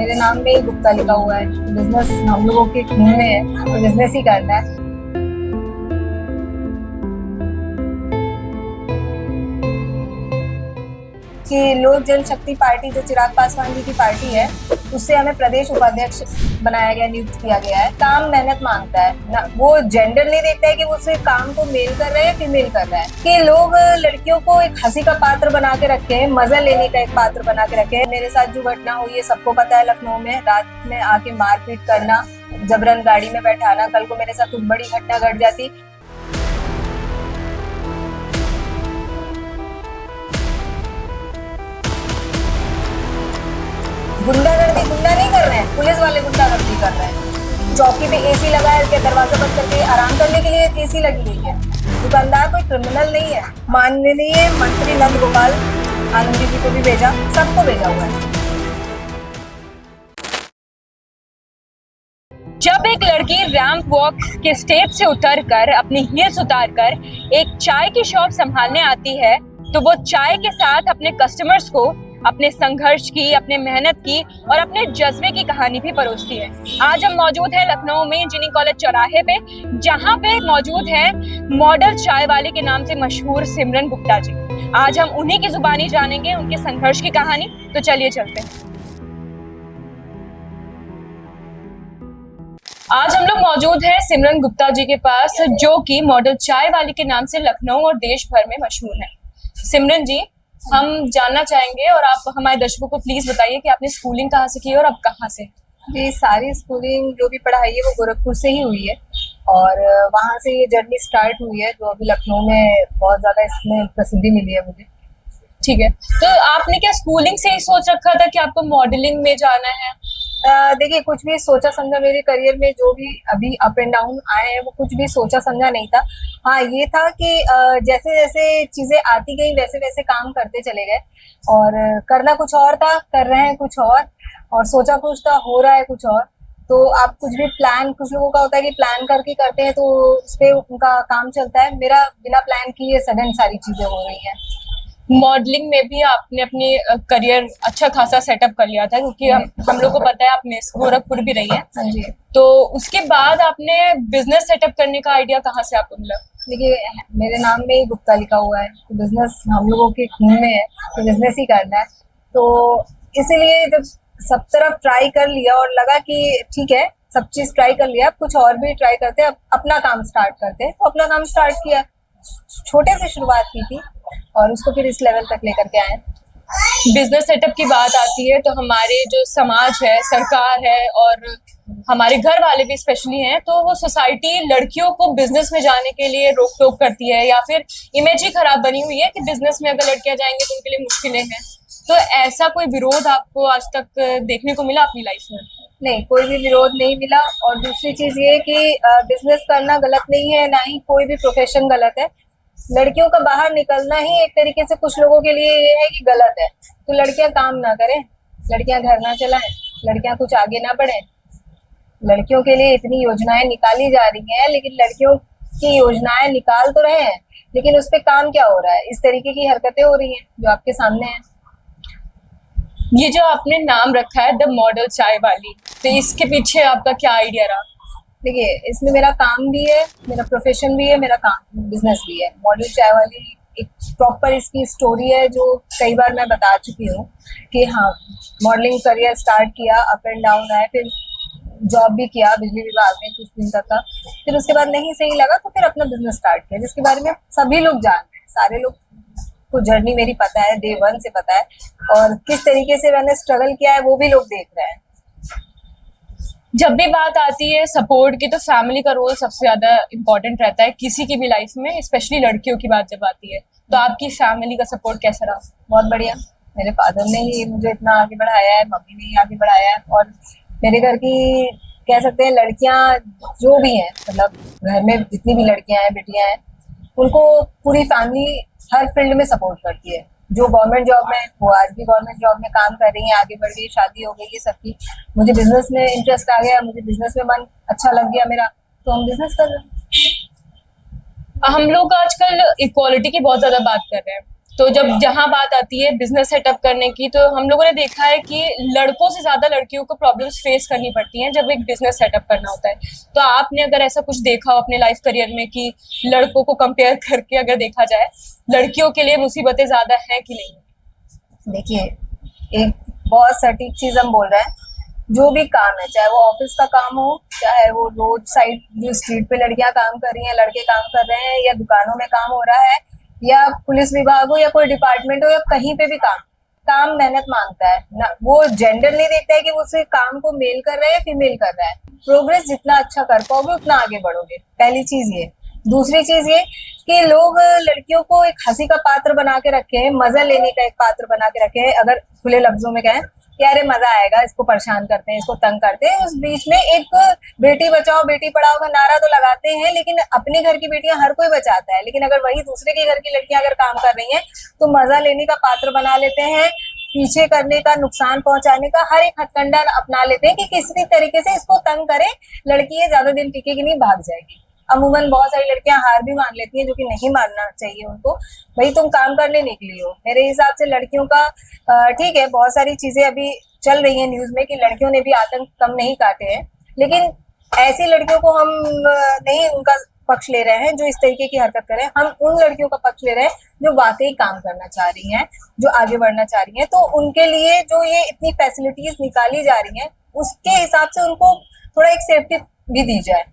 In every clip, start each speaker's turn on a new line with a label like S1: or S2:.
S1: मेरे नाम में ही गुप्ता लिखा हुआ है। बिजनेस हम लोगों के खून में है, तो बिजनेस ही करना है। कि लोक जनशक्ति पार्टी जो चिराग पासवान जी की पार्टी है, उससे हमें प्रदेश उपाध्यक्ष बनाया गया, नियुक्त किया गया है। काम मेहनत मांगता है ना, वो जेंडर नहीं देखता है कि वो सिर्फ काम को मेल कर रहे हैं फीमेल कर रहा है। कि लोग लड़कियों को एक हंसी का पात्र बना के रखे हैं, मजा लेने का एक पात्र बना के रखे हैं। मेरे साथ जो घटना हुई है सबको पता है, लखनऊ में रात में आके मारपीट करना, जबरन गाड़ी में बैठाना। कल को मेरे साथ कुछ बड़ी घटना घट जाती। गुंडागर्दी गुंडा नहीं कर रहे हैं, पुलिस वाले गुंडागर्दी कर रहे हैं। चौकी पे एसी लगा है, दरवाजा बंद करके आराम करने के लिए एसी लगी हुई है। दुकानदार कोई क्रिमिनल नहीं है। माननीय मंत्री नंद गोपाल आनंदी जी को भी भेजा, सबको भेजा हुआ है।
S2: जब एक लड़की रैंप वॉक के स्टेज से उतरकर अपनी हील्स उतारकर एक चाय की शॉप संभालने आती है, तो वो चाय के साथ अपने कस्टमर्स को अपने संघर्ष की, अपने मेहनत की और अपने जज्बे की कहानी भी परोसती है। आज हम मौजूद हैं लखनऊ में इंजीनियरिंग कॉलेज चौराहे पे, जहां पे मौजूद है मॉडल चाय वाले के नाम से मशहूर सिमरन गुप्ता जी। आज हम उन्हीं की जुबानी जानेंगे उनके संघर्ष की कहानी। तो चलिए चलते हैं। आज हम लोग मौजूद हैं सिमरन गुप्ता जी के पास, जो कि मॉडल चाय वाली के नाम से लखनऊ और देश भर में मशहूर हैं। सिमरन जी, हम जानना चाहेंगे और आप हमारे दर्शकों को प्लीज बताइए कि आपने स्कूलिंग कहाँ से की और अब कहाँ से?
S1: जी, सारी स्कूलिंग जो भी पढ़ाई है वो गोरखपुर से ही हुई है, और वहाँ से ये जर्नी स्टार्ट हुई है, जो अभी लखनऊ में बहुत ज्यादा इसमें प्रसिद्धि मिली है मुझे।
S2: ठीक है, तो आपने क्या स्कूलिंग से ही सोच रखा था कि आपको मॉडलिंग में जाना है?
S1: देखिए, कुछ भी सोचा समझा मेरे करियर में जो भी अभी अप एंड डाउन आए हैं, वो कुछ भी सोचा समझा नहीं था। हाँ, ये था कि जैसे जैसे चीजें आती गई वैसे वैसे काम करते चले गए, और करना कुछ और था, कर रहे हैं कुछ और सोचा कुछ था, हो रहा है कुछ और। तो आप कुछ भी प्लान, कुछ लोगों का होता है कि प्लान करके करते हैं तो उस पर उनका काम चलता है। मेरा बिना प्लान किए सडन सारी चीजें हो रही हैं।
S2: मॉडलिंग में भी आपने अपनी करियर अच्छा खासा सेटअप कर लिया था, क्योंकि हम लोग को पता है आप मिस गोरखपुर भी रही हैं।
S1: हाँ जी।
S2: तो उसके बाद आपने बिजनेस सेटअप करने का आइडिया कहाँ से आपको मिला?
S1: देखिए, मेरे नाम में ही गुप्ता लिखा हुआ है, तो बिजनेस हम लोगों के खून में है, तो बिजनेस ही करना है। तो इसीलिए जब सब तरफ ट्राई कर लिया और लगा कि ठीक है, सब चीज ट्राई कर लिया, अब कुछ और भी ट्राई करते हैं, अपना काम स्टार्ट करते हैं। तो अपना काम स्टार्ट किया, छोटे से शुरुआत की थी और उसको फिर इस लेवल तक लेकर के आए।
S2: बिजनेस सेटअप की बात आती है तो हमारे जो समाज है, सरकार है और हमारे घर वाले भी स्पेशली हैं, तो वो सोसाइटी लड़कियों को बिजनेस में जाने के लिए रोक टोक करती है, या फिर इमेज ही खराब बनी हुई है कि बिजनेस में अगर लड़कियां जाएंगी तो उनके लिए मुश्किलें हैं। तो ऐसा कोई विरोध आपको आज तक देखने को मिला अपनी लाइफ में?
S1: नहीं, कोई भी विरोध नहीं मिला। और दूसरी चीज ये कि बिजनेस करना गलत नहीं है, ना ही कोई भी प्रोफेशन गलत है। लड़कियों का बाहर निकलना ही एक तरीके से कुछ लोगों के लिए ये है कि गलत है। तो लड़कियां काम ना करें, लड़कियां घर ना चलाएं, लड़कियां कुछ आगे ना बढ़ें। लड़कियों के लिए इतनी योजनाएं निकाली जा रही हैं, लेकिन लड़कियों की योजनाएं निकाल तो रहे हैं, लेकिन उस पर काम क्या हो रहा है? इस तरीके की हरकतें हो रही हैं जो आपके सामने है।
S2: ये जो आपने नाम रखा है द मॉडल चाय वाली, तो इसके पीछे आपका क्या आइडिया रहा?
S1: देखिए, इसमें मेरा काम भी है, मेरा प्रोफेशन भी है, मेरा काम बिजनेस भी है। मॉडल चाय वाली एक प्रॉपर इसकी स्टोरी है जो कई बार मैं बता चुकी हूँ कि हाँ, मॉडलिंग करियर स्टार्ट किया, अप एंड डाउन आए, फिर जॉब भी किया बिजली विभाग में कुछ दिन तक का। फिर उसके बाद नहीं सही लगा तो फिर अपना बिजनेस स्टार्ट किया, जिसके बारे में सभी लोग जानते हैं। सारे लोग को जर्नी मेरी पता है, डे वन से पता है, और किस तरीके से मैंने स्ट्रगल किया है वो भी लोग देख रहे हैं।
S2: जब भी बात आती है सपोर्ट की, तो फैमिली का रोल सबसे ज्यादा इम्पोर्टेंट रहता है किसी की भी लाइफ में, स्पेशली लड़कियों की बात जब आती है। तो आपकी फैमिली का सपोर्ट कैसा रहा?
S1: बहुत बढ़िया। मेरे फादर ने ही मुझे इतना आगे बढ़ाया है, मम्मी ने ही आगे बढ़ाया है, और मेरे घर की कह सकते हैं लड़कियां जो भी हैं, मतलब घर में जितनी भी लड़कियां हैं, बेटियां हैं, उनको पूरी फैमिली हर फील्ड में सपोर्ट करती है। जो गवर्नमेंट जॉब में, वो आज भी गवर्नमेंट जॉब में काम कर रही है, आगे बढ़ गई, शादी हो गई, ये सबकी। मुझे बिजनेस में इंटरेस्ट आ गया, मुझे बिजनेस में मन अच्छा लग गया मेरा, तो हम बिजनेस कर रहे हैं।
S2: हम लोग आजकल इक्वालिटी की बहुत ज्यादा बात कर रहे हैं, तो जब जहां बात आती है बिजनेस सेटअप करने की, तो हम लोगों ने देखा है कि लड़कों से ज्यादा लड़कियों को प्रॉब्लम्स फेस करनी पड़ती हैं जब एक बिजनेस सेटअप करना होता है। तो आपने अगर ऐसा कुछ देखा हो अपने लाइफ करियर में कि लड़कों को कंपेयर करके अगर देखा जाए, लड़कियों के लिए मुसीबतें ज्यादा हैं कि नहीं?
S1: देखिए, एक बहुत सटीक चीज हम बोल रहे हैं। जो भी काम है, चाहे वो ऑफिस का काम हो, चाहे वो रोड साइड जो स्ट्रीट पे लड़कियां काम कर रही हैं, लड़के काम कर रहे हैं, या दुकानों में काम हो रहा है, या पुलिस विभाग हो, या कोई डिपार्टमेंट हो, या कहीं पे भी काम मेहनत मांगता है ना। वो जेंडर नहीं देखता है कि वो उस काम को मेल कर रहा है या फीमेल कर रहा है। प्रोग्रेस जितना अच्छा कर पाओगे उतना आगे बढ़ोगे, पहली चीज ये। दूसरी चीज ये कि लोग लड़कियों को एक हंसी का पात्र बना के रखे हैं, मजा लेने का एक पात्र बना के रखे हैं। अगर खुले लफ्जों में कहें कि अरे मजा आएगा, इसको परेशान करते हैं, इसको तंग करते हैं, उस बीच में एक बेटी बचाओ बेटी पढ़ाओ का नारा तो लगाते हैं, लेकिन अपने घर की बेटियां हर कोई बचाता है। लेकिन अगर वही दूसरे के घर की लड़कियां अगर काम कर रही हैं तो मजा लेने का पात्र बना लेते हैं, पीछे करने का, नुकसान पहुंचाने का हर एक हथकंडा अपना लेते हैं कि किसी तरीके से इसको तंग करें, लड़की ये ज्यादा दिन टिकेगी नहीं, भाग जाएगी। अमूमन बहुत सारी लड़कियां हार भी मान लेती हैं, जो कि नहीं मानना चाहिए उनको। भाई तुम काम करने निकली हो। मेरे हिसाब से लड़कियों का ठीक है, बहुत सारी चीजें अभी चल रही हैं न्यूज में कि लड़कियों ने भी आतंक कम नहीं काटे हैं, लेकिन ऐसी लड़कियों को हम नहीं उनका पक्ष ले रहे हैं जो इस तरीके की हरकत करें। हम उन लड़कियों का पक्ष ले रहे हैं जो वाकई काम करना चाह रही हैं, जो आगे बढ़ना चाह रही हैं। तो उनके लिए जो ये इतनी फैसिलिटीज निकाली जा रही हैं, उसके हिसाब से उनको थोड़ा एक सेफ्टी भी दी जाए,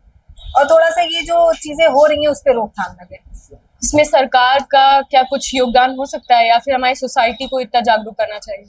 S1: और थोड़ा सा ये जो चीजें हो रही हैं उस पर रोकथाम लगे।
S2: इसमें सरकार का क्या कुछ योगदान हो सकता है, या फिर हमारी सोसाइटी को इतना जागरूक करना चाहिए?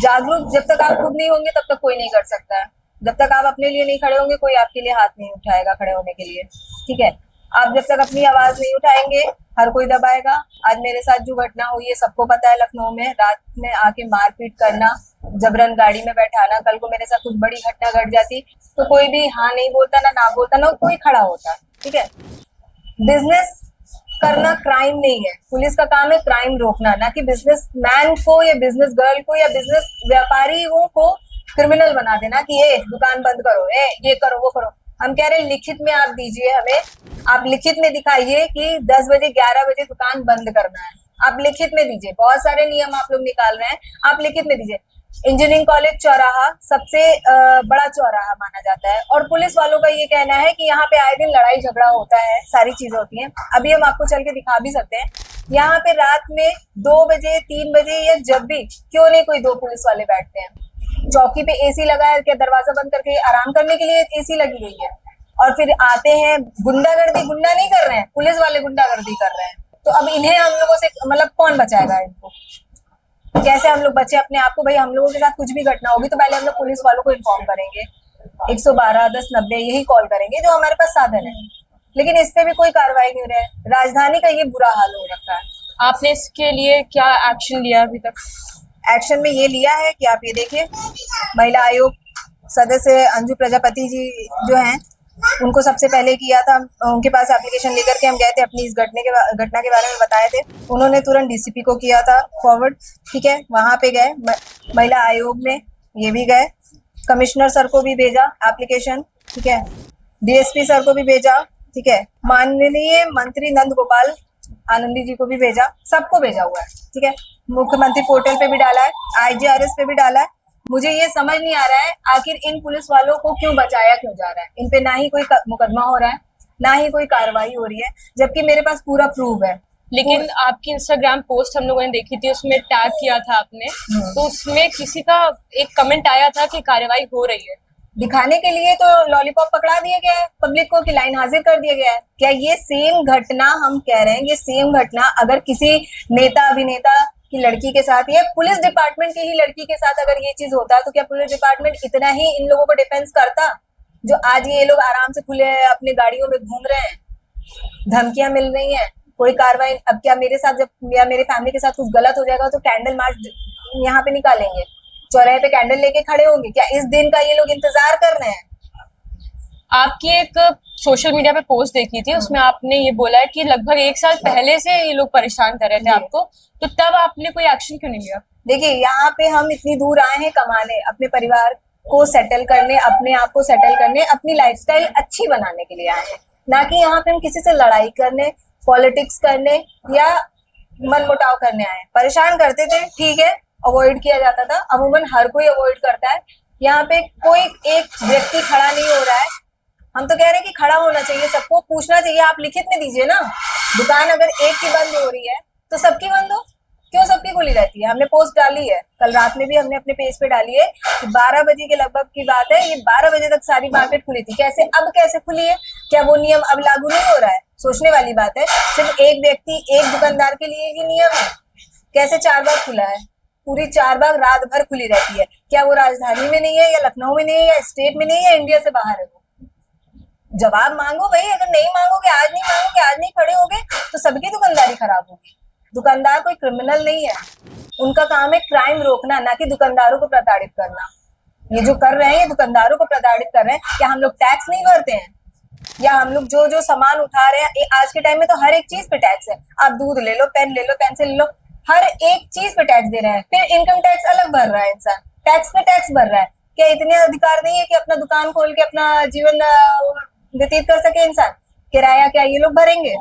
S1: जागरूक जब तक आप खुद नहीं होंगे तब तक कोई नहीं कर सकता है। जब तक आप अपने लिए नहीं खड़े होंगे, कोई आपके लिए हाथ नहीं उठाएगा खड़े होने के लिए। ठीक है, आप जब तक अपनी आवाज नहीं उठाएंगे, हर कोई दबाएगा। आज मेरे साथ जो घटना हुई है सबको पता है, लखनऊ में रात में आके मारपीट करना, जबरन गाड़ी में बैठाना। कल को मेरे साथ कुछ बड़ी घटना घट जाती तो कोई भी हाँ नहीं बोलता, ना बोलता, ना कोई खड़ा होता। ठीक है, बिजनेस करना क्राइम नहीं है। पुलिस का काम है क्राइम रोकना, ना कि बिजनेसमैन को या बिजनेस गर्ल को या बिजनेस व्यापारियों को क्रिमिनल बना देना कि ये दुकान बंद करो, ये करो, वो करो। हम कह रहे हैं लिखित में आप दीजिए हमें, आप लिखित में दिखाइए कि 10 बजे 11 बजे दुकान बंद करना है। आप लिखित में दीजिए। बहुत सारे नियम आप लोग निकाल रहे हैं, आप लिखित में दीजिए। इंजीनियरिंग कॉलेज चौराहा सबसे बड़ा चौराहा माना जाता है, और पुलिस वालों का ये कहना है कि यहाँ पे आए दिन लड़ाई झगड़ा होता है, सारी चीजें होती हैं। अभी हम आपको चल के दिखा भी सकते हैं। यहाँ पे रात में 2 बजे 3 बजे या जब भी क्यों नहीं कोई 2 पुलिस वाले बैठते हैं। चौकी पे एसी लगा है क्या? दरवाजा बंद करके आराम करने के लिए एसी लगी हुई है। और फिर आते हैं गुंडागर्दी, गुंडा नहीं कर रहे हैं, पुलिस वाले गुंडागर्दी कर रहे हैं। तो अब इन्हें हम लोगों से मतलब कौन बचाएगा इनको? कैसे हम लोग बचे अपने आप को? भाई हम लोगों के साथ कुछ भी घटना होगी तो पहले हम लोग पुलिस वालों को इन्फॉर्म करेंगे, 112 1090 यही कॉल करेंगे जो हमारे पास साधन है। लेकिन इस पे भी कोई कार्रवाई नहीं हो रहा है। राजधानी का ये बुरा हाल हो रखा है।
S2: आपने इसके लिए क्या एक्शन लिया अभी तक?
S1: एक्शन में ये लिया है कि आप ये देखिए, महिला आयोग सदस्य अंजू प्रजापति जी जो हैं, उनको सबसे पहले किया था। उनके पास एप्लीकेशन लेकर के हम गए थे, अपनी इस घटना के बारे में बताए थे। उन्होंने तुरंत डीसीपी को किया था फॉरवर्ड। ठीक है, वहां पे गए, महिला आयोग में ये भी गए, कमिश्नर सर को भी भेजा एप्लीकेशन। ठीक है, डीएसपी सर को भी भेजा। ठीक है, माननीय मंत्री नंद गोपाल आनंदी जी को भी भेजा, सबको भेजा हुआ है। ठीक है, मुख्यमंत्री पोर्टल पे भी डाला है, IGRS पे भी डाला है। मुझे ये समझ नहीं आ रहा है आखिर इन पुलिस वालों को क्यों बचाया क्यों जा रहा है। इन पे ना ही कोई मुकदमा हो रहा है, ना ही कोई कार्रवाई हो रही है, जबकि मेरे पास पूरा प्रूफ है।
S2: लेकिन आपकी इंस्टाग्राम पोस्ट हम लोगों ने देखी थी, उसमें टैग किया था आपने, तो उसमें किसी का एक कमेंट आया था कि कार्रवाई हो रही है।
S1: दिखाने के लिए तो लॉलीपॉप पकड़ा दिया गया है पब्लिक को कि लाइन हाजिर कर दिया गया है। क्या ये सेम घटना, हम कह रहे हैं ये सेम घटना अगर किसी नेता अभिनेता की लड़की के साथ या पुलिस डिपार्टमेंट की ही लड़की के साथ अगर ये चीज होता तो क्या पुलिस डिपार्टमेंट इतना ही इन लोगों को डिफेंस करता? जो आज ये लोग आराम से खुले अपने गाड़ियों में घूम रहे हैं, धमकियां मिल रही हैं, कोई कार्रवाई। अब क्या मेरे साथ जब या मेरे फैमिली के साथ कुछ गलत हो जाएगा तो कैंडल मार्च यहाँ पे निकालेंगे, चौराहे पे कैंडल लेके खड़े होंगे? क्या इस दिन का ये लोग इंतजार कर रहे हैं?
S2: आपकी एक सोशल मीडिया पे पोस्ट देखी थी, उसमें आपने ये बोला है कि लगभग 1 साल पहले से ये लोग परेशान कर रहे थे आपको, तो तब आपने कोई एक्शन क्यों नहीं लिया?
S1: देखिए, यहाँ पे हम इतनी दूर आए हैं कमाने, अपने परिवार को सेटल करने, अपने आप को सेटल करने, अपनी लाइफस्टाइल अच्छी बनाने के लिए आए हैं, ना कि यहाँ पे हम किसी से लड़ाई करने, पॉलिटिक्स करने या मन मुटाव करने आए, परेशान करते थे, ठीक है, अवॉइड किया जाता था। अमूमन हर कोई अवॉइड करता है, यहाँ पे कोई एक व्यक्ति खड़ा नहीं हो रहा है। हम तो कह रहे हैं कि खड़ा होना चाहिए, सबको पूछना चाहिए, आप लिखित में दीजिए ना। दुकान अगर एक की बंद हो रही है तो सबकी बंद हो, क्यों सबकी खुली रहती है? हमने पोस्ट डाली है, कल रात में भी हमने अपने पेज पे डाली है कि 12 बजे के लगभग की बात है, ये 12 बजे तक सारी मार्केट खुली थी। कैसे अब कैसे खुली है? क्या वो नियम अब लागू नहीं हो रहा है? सोचने वाली बात है। सिर्फ एक व्यक्ति एक दुकानदार के लिए ये नियम है? कैसे 4 बाग खुला है? पूरी 4 बाग रात भर खुली रहती है। क्या वो राजधानी में नहीं है, या लखनऊ में नहीं है, या स्टेट में नहीं है, या इंडिया से बाहर है? वो जवाब मांगो भाई। अगर नहीं मांगोगे, आज नहीं मांगोगे, आज नहीं खड़े होगे, तो सबकी दुकानदारी खराब होगी। दुकानदार कोई क्रिमिनल नहीं है, उनका काम है क्राइम रोकना, ना कि दुकानदारों को प्रताड़ित करना। ये जो कर रहे हैं, ये दुकानदारों को प्रताड़ित कर रहे हैं। क्या हम लोग टैक्स नहीं भरते हैं? या हम लोग जो जो सामान उठा रहे हैं, आज के टाइम में तो हर एक चीज पे टैक्स है। आप दूध ले लो, पेन ले लो, पेंसिल ले लो, हर एक चीज पे टैक्स दे रहे हैं। फिर इनकम टैक्स अलग भर रहा है इंसान, टैक्स पे टैक्स भर रहा है। क्या इतने अधिकार नहीं है कि अपना दुकान खोल के अपना जीवन व्यतीत कर सके इंसान? किराया क्या ये लोग भरेंगे?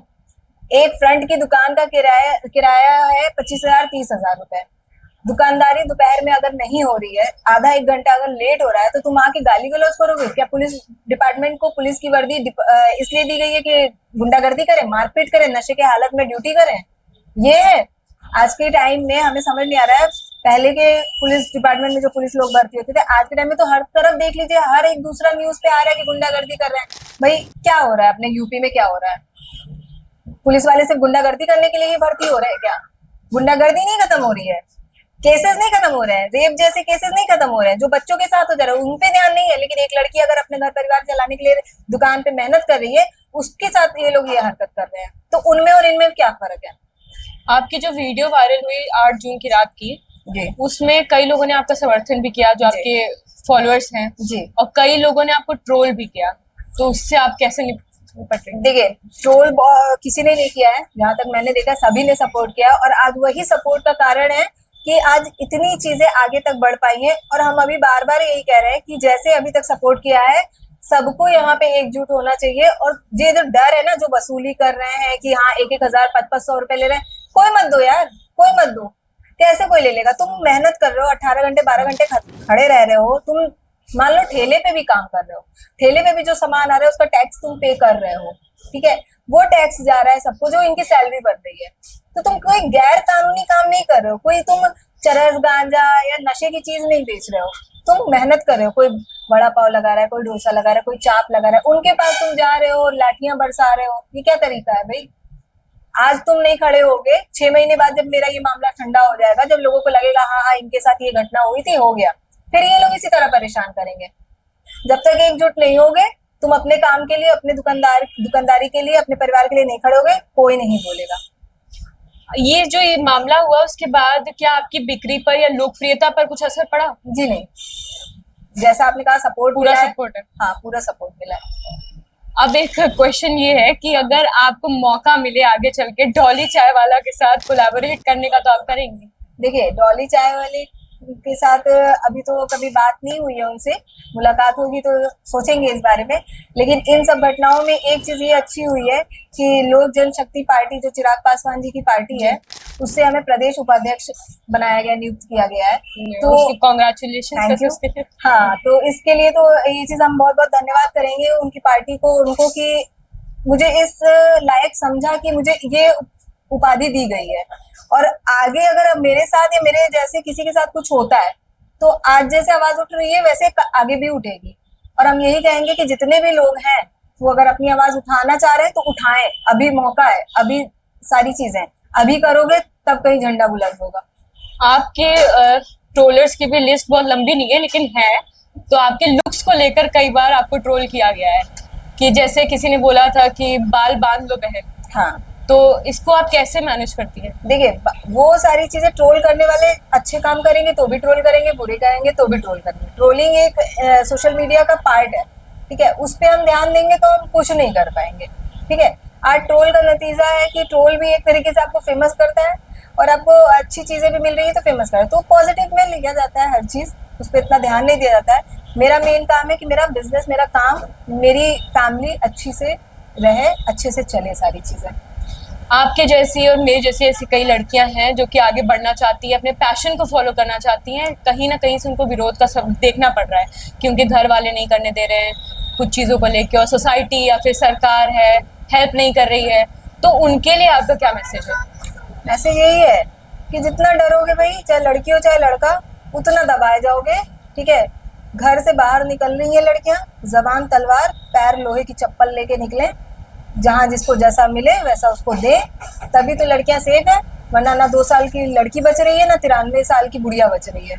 S1: एक फ्रंट की दुकान का किराया है 25,000 30,000 रुपए। दुकानदारी दोपहर में अगर नहीं हो रही है, आधा एक घंटा अगर लेट हो रहा है, तो तुम आके गाली गलौज करोगे? क्या पुलिस डिपार्टमेंट को पुलिस की वर्दी इसलिए दी गई है कि गुंडागर्दी करें, मारपीट करें, नशे के हालत में ड्यूटी करें? ये है आज के टाइम में। हमें समझ नहीं आ रहा है, पहले के पुलिस डिपार्टमेंट में जो पुलिस लोग भर्ती होते थे, आज के टाइम में तो हर तरफ देख लीजिए, हर एक दूसरा न्यूज पे आ रहा है कि गुंडागर्दी कर रहे हैं। भाई क्या हो रहा है अपने यूपी में? क्या हो रहा है? पुलिस वाले सिर्फ गुंडागर्दी करने के लिए ही भर्ती हो रहे हैं क्या? गुंडागर्दी नहीं खत्म हो रही है, केसेस नहीं खत्म हो रहे हैं, रेप जैसे केसेस नहीं खत्म हो रहे हैं, जो बच्चों के साथ हो जा रहा है उन पे ध्यान नहीं है। लेकिन एक लड़की अगर अपने घर परिवार चलाने के लिए दुकान पे मेहनत कर रही है, उसके साथ ये लोग ये हरकत कर रहे हैं। तो उनमें और इनमें क्या फर्क है?
S2: आपकी जो वीडियो वायरल हुई 8 जून की रात की जी, उसमें कई लोगों ने आपका समर्थन भी किया, जो आपके फॉलोअर्स हैं जी, और कई लोगों ने आपको ट्रोल भी किया। तो उससे आप कैसे निपटेंगे?
S1: देखिए, ट्रोल किसी ने नहीं किया है, जहां तक मैंने देखा सभी ने सपोर्ट किया, और आज वही सपोर्ट का कारण है कि आज इतनी चीजें आगे तक बढ़ पाई हैं। और हम अभी बार बार यही कह रहे हैं कि जैसे अभी तक सपोर्ट किया है, सबको यहाँ पे एकजुट होना चाहिए। और ये जो डर है ना, जो वसूली कर रहे हैं कि हाँ 1,000 500 रुपए ले रहे हैं, कोई मत दो यार, कोई मत दो। कैसे कोई ले लेगा? तुम मेहनत कर रहे हो, 18 घंटे 12 घंटे खड़े रह रहे हो, तुम मान लो ठेले पे भी काम कर रहे हो, ठेले पे भी जो सामान आ रहा है उसका टैक्स तुम पे कर रहे हो, ठीक है, वो टैक्स जा रहा है सबको, जो इनकी सैलरी बढ़ रही है। तो तुम कोई गैर कानूनी काम नहीं कर रहे हो, कोई तुम चरस गांजा या नशे की चीज नहीं बेच रहे हो, तुम मेहनत कर रहे हो। कोई वड़ा पाव लगा रहा है, कोई डोसा लगा रहा है, कोई चाप लगा रहा है, उनके पास तुम जा रहे हो, लाठियां बरसा रहे हो। ये क्या तरीका है भाई? आज तुम नहीं खड़े होगे, 6 महीने बाद जब मेरा ये मामला ठंडा हो जाएगा, जब लोगों को लगेगा हाँ हाँ इनके साथ ये घटना हुई थी, हो गया, फिर ये लोग इसी तरह परेशान करेंगे। जब तक एकजुट नहीं होगे, तुम अपने काम के लिए, अपने दुकानदारी के लिए, अपने परिवार के लिए नहीं खड़ोगे, कोई नहीं बोलेगा।
S2: ये जो ये मामला हुआ उसके बाद क्या आपकी बिक्री पर या लोकप्रियता पर कुछ असर पड़ा?
S1: जी नहीं, जैसा आपने कहा सपोर्ट
S2: पूरा सपोर्ट है।
S1: हाँ, पूरा सपोर्ट मिला है।
S2: अब एक क्वेश्चन ये है कि अगर आपको मौका मिले आगे चल के डॉली चाय वाला के साथ कोलैबोरेट करने का, तो आप करेंगे?
S1: देखिए, डॉली चाय वाले के साथ अभी तो कभी बात नहीं हुई है, उनसे मुलाकात होगी तो सोचेंगे इस बारे में। लेकिन इन सब घटनाओं में एक चीज ये अच्छी हुई है कि लोक जनशक्ति पार्टी, जो चिराग पासवान जी की पार्टी है, उससे हमें प्रदेश उपाध्यक्ष बनाया गया, नियुक्त किया गया है। तो
S2: कांग्रेचुलेशन।
S1: हाँ, तो इसके लिए तो ये चीज हम बहुत बहुत धन्यवाद करेंगे उनकी पार्टी को, उनको, कि मुझे इस लायक समझा कि मुझे ये उपाधि दी गई है। और आगे अगर अब मेरे साथ या मेरे जैसे किसी के साथ कुछ होता है, तो आज जैसे आवाज उठ रही है वैसे आगे भी उठेगी। और हम यही कहेंगे कि जितने भी लोग हैं वो अगर अपनी आवाज उठाना चाह रहे हैं तो उठाएं, अभी मौका है, अभी सारी चीजें, अभी करोगे तब कहीं झंडा बुलंद होगा।
S2: आपके ट्रोलर्स की भी लिस्ट बहुत लंबी नहीं है, लेकिन है। तो आपके लुक्स को लेकर कई बार आपको ट्रोल किया गया है, कि जैसे किसी ने बोला था कि बाल बांध लो बहन। हाँ, तो इसको आप कैसे मैनेज करती है?
S1: देखिए, वो सारी चीजें ट्रोल करने वाले अच्छे काम करेंगे तो भी ट्रोल करेंगे, बुरे करेंगे तो भी ट्रोल करेंगे। ट्रोलिंग एक सोशल मीडिया का पार्ट है, ठीक है, उस पर हम ध्यान देंगे तो हम कुछ नहीं कर पाएंगे, ठीक है। आज ट्रोल का नतीजा है कि ट्रोल भी एक तरीके से आपको फेमस करता है, और आपको अच्छी चीजें भी मिल रही है तो फेमस कर, तो पॉजिटिव में लिया जाता है हर चीज, उस पर इतना ध्यान नहीं दिया जाता है। मेरा मेन काम है कि मेरा बिजनेस, मेरा काम, मेरी फैमिली अच्छी से रहे, अच्छे से चले सारी चीजें।
S2: आपके जैसी और मेरे जैसी ऐसी कई लड़कियां हैं जो कि आगे बढ़ना चाहती है, अपने पैशन को फॉलो करना चाहती हैं, कहीं ना कहीं से उनको विरोध का सब देखना पड़ रहा है क्योंकि घर वाले नहीं करने दे रहे हैं कुछ चीज़ों को लेकर, और सोसाइटी या फिर सरकार है हेल्प नहीं कर रही है। तो उनके लिए आपका क्या मैसेज है?
S1: मैसेज यही है कि जितना डरोगे भाई, चाहे लड़की हो चाहे लड़का, उतना दबाए जाओगे। ठीक है, घर से बाहर निकल रही हैं लड़कियां, जबान तलवार पैर लोहे की चप्पल लेके निकले, जहां जिसको जैसा मिले वैसा उसको दे, तभी तो लड़कियां सेफ है। वरना ना 2 साल की लड़की बच रही है ना 93 साल की बुढ़िया बच रही है।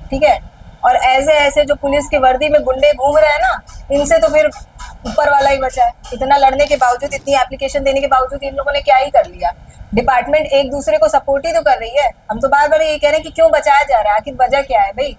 S1: ठीक है, और ऐसे ऐसे जो पुलिस की वर्दी में गुंडे घूम रहे हैं ना, इनसे तो फिर ऊपर वाला ही बचा है। इतना लड़ने के बावजूद, इतनी एप्लीकेशन देने के बावजूद इन लोगों ने क्या ही कर लिया। डिपार्टमेंट एक दूसरे को सपोर्ट ही तो कर रही है। हम तो बार बार ये कह रहे हैं कि क्यों बचाया जा रहा है, आखिर वजह क्या है भाई।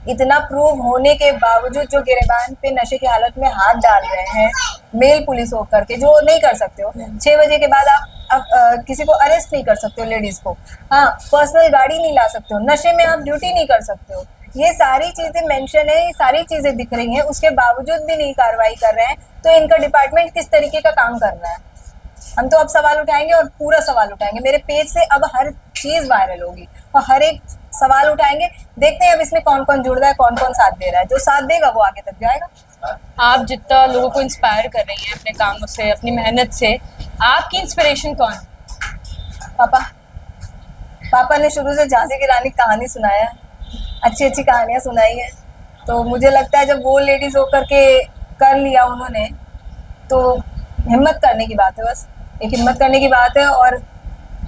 S1: इतना प्रूव होने के बावजूद जो गिरबान पे नशे की हालत में हाथ डाल रहे हैं, मेल पुलिस होकर के, जो नहीं कर सकते हो 6 बजे के बाद आप किसी को अरेस्ट नहीं कर सकते हो, लेडीज को। हाँ, पर्सनल गाड़ी नहीं ला सकते हो, नशे में आप ड्यूटी नहीं कर सकते हो। ये सारी चीजें मेंशन है, ये सारी चीजें दिख रही हैं, उसके बावजूद भी नहीं कार्रवाई कर रहे हैं। तो इनका डिपार्टमेंट किस तरीके का काम कर रहा है? हम तो अब सवाल उठाएंगे और पूरा सवाल उठाएंगे। मेरे पेज से अब हर चीज वायरल होगी और हर एक सवाल उठाएंगे। देखते हैं अब इसमें कौन कौन जुड़ रहा है, कौन कौन साथ दे रहा है। जो साथ देगा वो आगे तक जाएगा।
S2: आप जितना लोगों को इंस्पायर कर रही हैं अपने कामों से, अपनी मेहनत से, आपकी इंस्पिरेशन कौन है?
S1: पापा। पापा ने शुरू से झांसी की रानी कहानी सुनाया, अच्छी अच्छी कहानियां सुनाई है। तो मुझे लगता है जब वो लेडीज होकर के कर लिया उन्होंने, तो हिम्मत करने की बात है। बस एक हिम्मत करने की बात है, और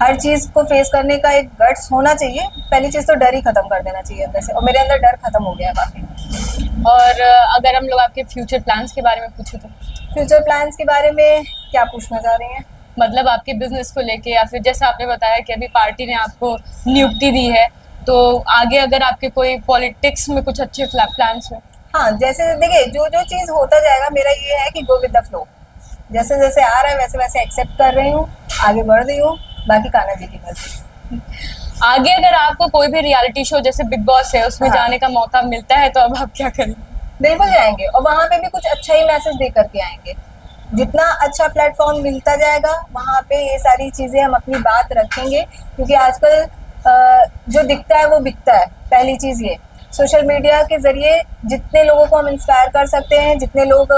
S1: हर चीज को फेस करने का एक गट्स होना चाहिए। पहली चीज तो डर ही खत्म कर देना चाहिए अंदर से, और मेरे अंदर डर खत्म हो गया है काफी।
S2: और अगर हम लोग आपके फ्यूचर प्लान्स के बारे में पूछे तो?
S1: फ्यूचर प्लान्स के बारे में क्या पूछना चाह रही हैं?
S2: मतलब आपके बिजनेस को लेके, या फिर जैसा आपने बताया कि अभी पार्टी ने आपको नियुक्ति दी है, तो आगे अगर आपके कोई पॉलिटिक्स में कुछ अच्छे प्लान्स हो?
S1: हाँ, जैसे देखिए, जो जो चीज होता जाएगा, मेरा ये है कि गो विद द फ्लो। जैसे जैसे आ रहा है वैसे वैसे एक्सेप्ट कर रही हूँ, आगे बढ़ रही हूँ। बाकी कान्हा जी की मर्जी।
S2: आगे अगर आपको कोई भी रियलिटी शो जैसे बिग बॉस है उसमें
S1: हाँ।
S2: जाने का मौका मिलता है तो अब आप क्या करेंगे?
S1: बिल्कुल जाएंगे, और वहां पे भी कुछ अच्छा ही मैसेज दे करके आएंगे। जितना अच्छा प्लेटफॉर्म मिलता जाएगा वहां पे ये सारी चीजें हम अपनी बात रखेंगे, क्योंकि आजकल जो दिखता है वो बिकता है। पहली चीज ये, सोशल मीडिया के जरिए जितने लोगों को हम इंस्पायर कर सकते हैं, जितने लोग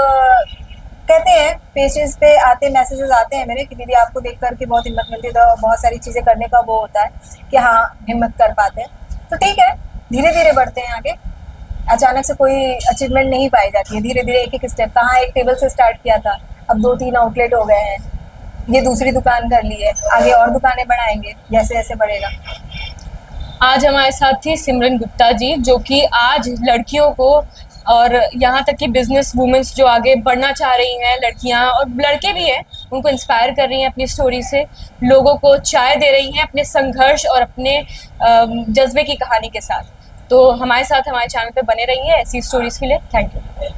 S1: कहते हैं, पेजेस पे आते मैसेजेस आते हैं मेरे कि दीदी आपको देख करके बहुत हिम्मत मिलती है, तो बहुत सारी चीजें करने का वो होता है कि हाँ हिम्मत कर पाते हैं। तो ठीक है, धीरे धीरे बढ़ते हैं आगे। अचानक से कोई अचीवमेंट नहीं पाई जाती है, धीरे धीरे एक एक स्टेप। कहाँ एक टेबल से स्टार्ट किया था, अब 2-3 आउटलेट हो गए हैं, ये दूसरी दुकान कर ली है, आगे और दुकानें बढ़ाएंगे जैसे जैसे बढ़ेगा।
S2: आज हमारे साथ थी सिमरन गुप्ता जी, जो कि आज लड़कियों को और यहाँ तक कि बिजनेस वुमेन्स जो आगे बढ़ना चाह रही हैं, लड़कियाँ और लड़के भी हैं, उनको इंस्पायर कर रही हैं अपनी स्टोरी से, लोगों को चाय दे रही हैं अपने संघर्ष और अपने जज्बे की कहानी के साथ। तो हमारे साथ हमारे चैनल पे बने रहिए ऐसी स्टोरीज के लिए। Thank you.